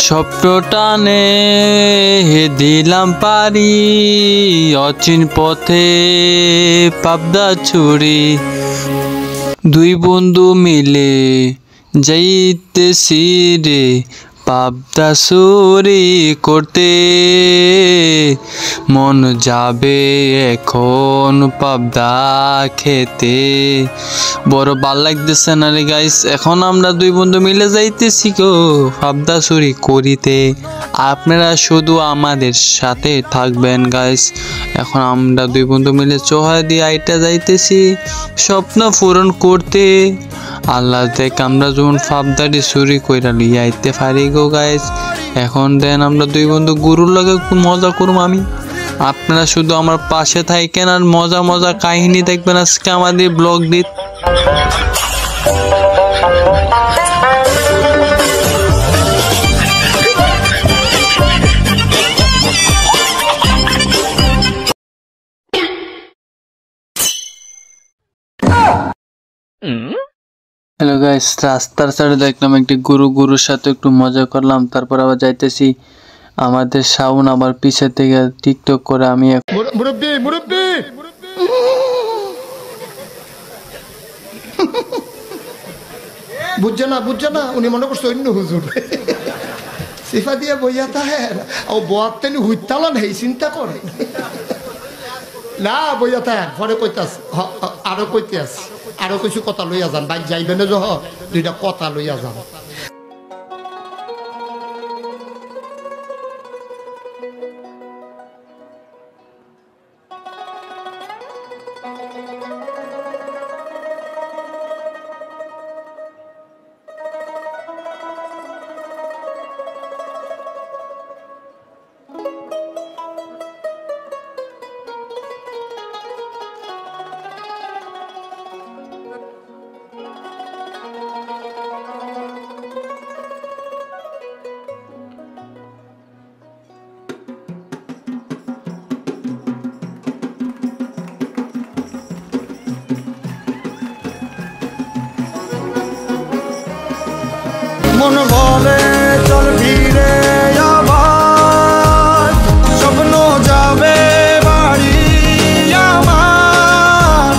স্বপ্ন টানে দিলাম পারি অচিন পথে পাবদা ছুরি দুই বন্ধু মিলে যাইতেছি রে পাবদা চুরি করতে মন যাবে এখন পাবদা খেতে বড় ভাল লাগতেছে না রে গাইস এখন আমরা দুই বন্ধু মিলে যাইতেছি গো পাবদা চুরি করিতে আপনারা শুধু আমাদের সাথে থাকবেন গাইস এখন আমরা দুই বন্ধু মিলে চোহা দিয়ে আইটা যাইতেছি স্বপ্ন পূরণ করতে আল্লাহ দেখ আমরা যখন পাবদাটি চুরি কইরা লিয়ে আইতে পারি গো গাইস এখন দেন আমরা দুই বন্ধু গুরুর লগে মজা করব আমি আপনারা শুধু আমার পাশে থাকেন আর মজা মজা কাহিনী দেখবেন আজকে আমাদের ব্লগ দিত হ্যালো গাইস রাস্তার সাইডে দেখলাম একটি গুরুর সাথে একটু মজা করলাম তারপর আবার যাইতেছি আমাদের শাওন আবার পিছে থেকে টিকটক করে আমি মুরব্বি বুঝছে না উনি মনে করছে অন্য হুজুর সিফা দিয়ে বইয়া থাকে ও বোয়াতেন হুইতালান হেই চিন্তা করে না বইয়া থাকে পরে কইতাস আরো কইতে আস আরো কিছু কথা লইয়া যান বাইক যাইবেন যহ দুইটা কথা লইয়া যান মন বলে চল ফিরে আবার স্বপ্ন যাবে বাড়ি আমার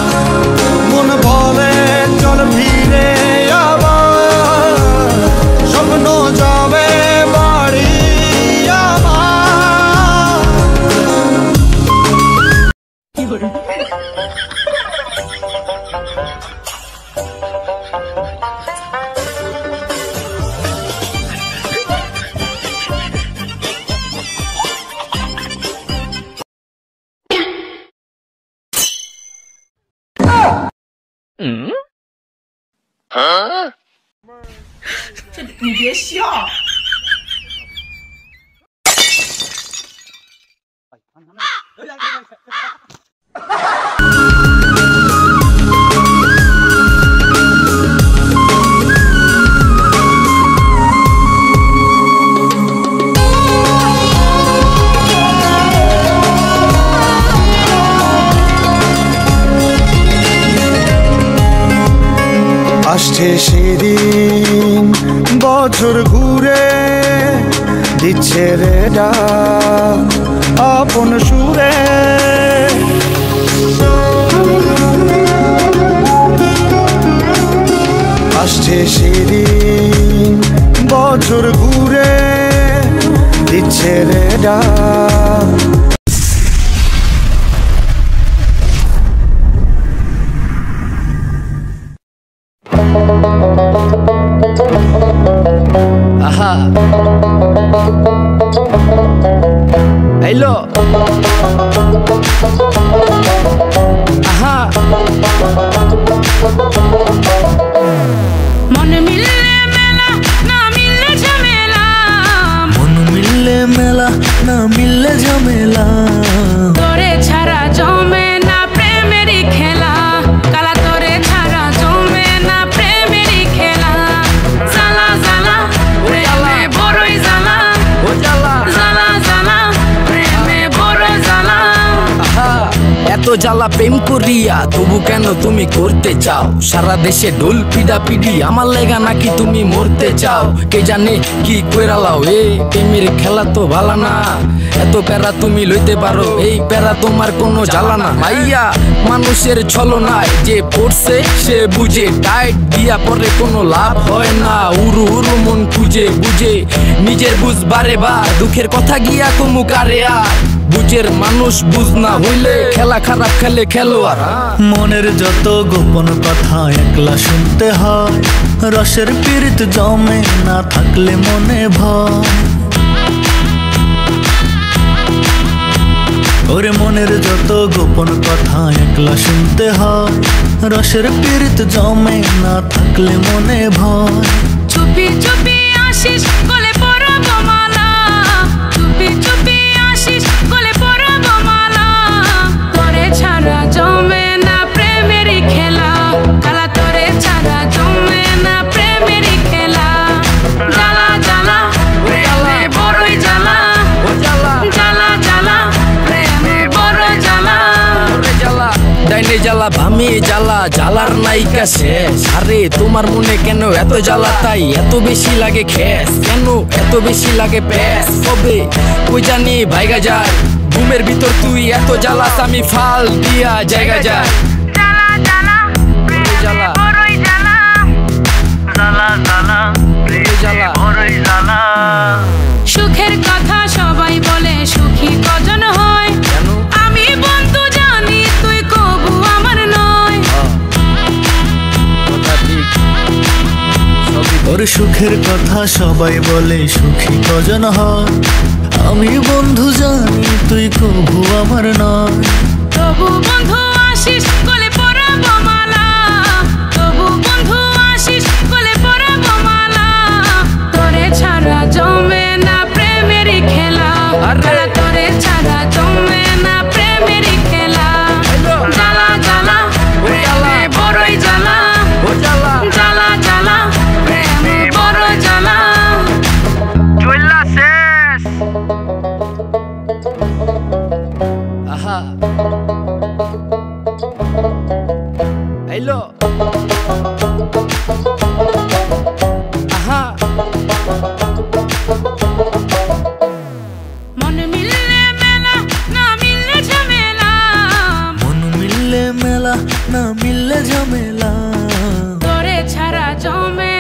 মন বলে চল ফিরে আবার স্বপ্ন যাবে বাড়ি你别笑。আসছে সেদিন বছর ঘুরে দিচ্ছে রে ডাক আপন সুরে আসছে সেদিন বছর ঘুরে দিচ্ছে রে ডাক Aha. Hello. Aha. मन मिलने मेला ना मिलने झमेला मन मिलने मेला ना मिलने झमेला तोरे छाड़ा जमे ना प्रेमेरी खेला काला तोरे छाड़ा जमे ना प्रेमेरी खेला জালা জালা প্রেমে বড়ই জালা ও জালা জালা জালা প্রেমে বড় জালা আহা এত জ্বালা প্রেম করিয়া, তবু কেন তুমি করতে চাও সারা দেশে ঢোল পিডা পিডি, আমার লেগা নাকি তুমি মরতে চাও? কে জানে কি কইরালাও, এ প্রেমের খেলা তো ভালা না, এত প্যারা তুমি লইতে পারো, এই প্যারা তোমার কোনো জ্বালা না। মাইয়া মানুষের ছলনায় যে পড়ছে সে বুঝে, টাইট দিয়া পরে কোনো লাভ হয় না, উরু উরু মন খুঁজে বুঝে নিজের বুঝ বারে বার, দুঃখের কথা গিয়া কমু কারে আর, বুঝের মানুষ বুঝ না হইলে খেলা খারাপ খেলে খেলোয়াড়। মনের যত গোপন কথা একলা শুনতে হয়, রসের পীড়িত জমে না থাকলে মনে ভয়। ওরে মনের যত গোপন কথা একলা শুনতে হয়, রসের পীড়িত জমে না থাকলে মনে ভয়। চুপি চুপি আসিস গলে পরাব মালা, চুপি চুপি আসিস গলে পরাব মালা, তোরে ছাড়া জমে না প্রেমের খেলা, কালা তোরে ছাড়া জমে না প্রেমের খেলা। জ্বালা জ্বালা প্রেমে বড়ই জ্বালা, জ্বালা জ্বালা প্রেমে বড় জ্বালা। ডাইনে জ্বালা ভামে জ্বালা, জ্বালার নাইকা শেষ। আরে তোমার মনে কেন এত জ্বালা, তাই এত বেশি লাগে খেস, কেন এত বেশি লাগে প্যাস? কবে কই জানি ভাইগা যায়, ঘুমের ভিতর তুই এত জ্বালাস, আমি ফাল দিয়া জায়গা যায়। জ্বালা জ্বালা জ্বালা বড়ই জ্বালা, জ্বালা জ্বালা সুখের কথা সবাই বলে, সুখী কজন হয়? কেন? আমি বন্ধু জানি তুই কবু আমার নয়। কথা ঠিক, সবই ওর সুখের কথা সবাই বলে, সুখী কজন হয়? আমি বন্ধু জানি তুই কভু আমার নয়। তবু বন্ধু আসিস গলে পরাব মালা, তবু বন্ধু আসিস গলে পরাব মালা, তোরে ছাড়া জমে না প্রেমের খেলা, কালা তোরে ছাড়া জমে না প্রেমের খেলা। জ্বালা জ্বালা প্রেমে বড়ই জ্বালা, জ্বালা জ্বালা জ্বালা প্রেমে বড় জ্বালা। চুল্লা শেষ। আহা হ্যালো আহা মন মিললে মেলা, না মিললে ঝামেলা, মন মিললে মেলা, না মিললে ঝামেলা, তোরে ছাড়া জমে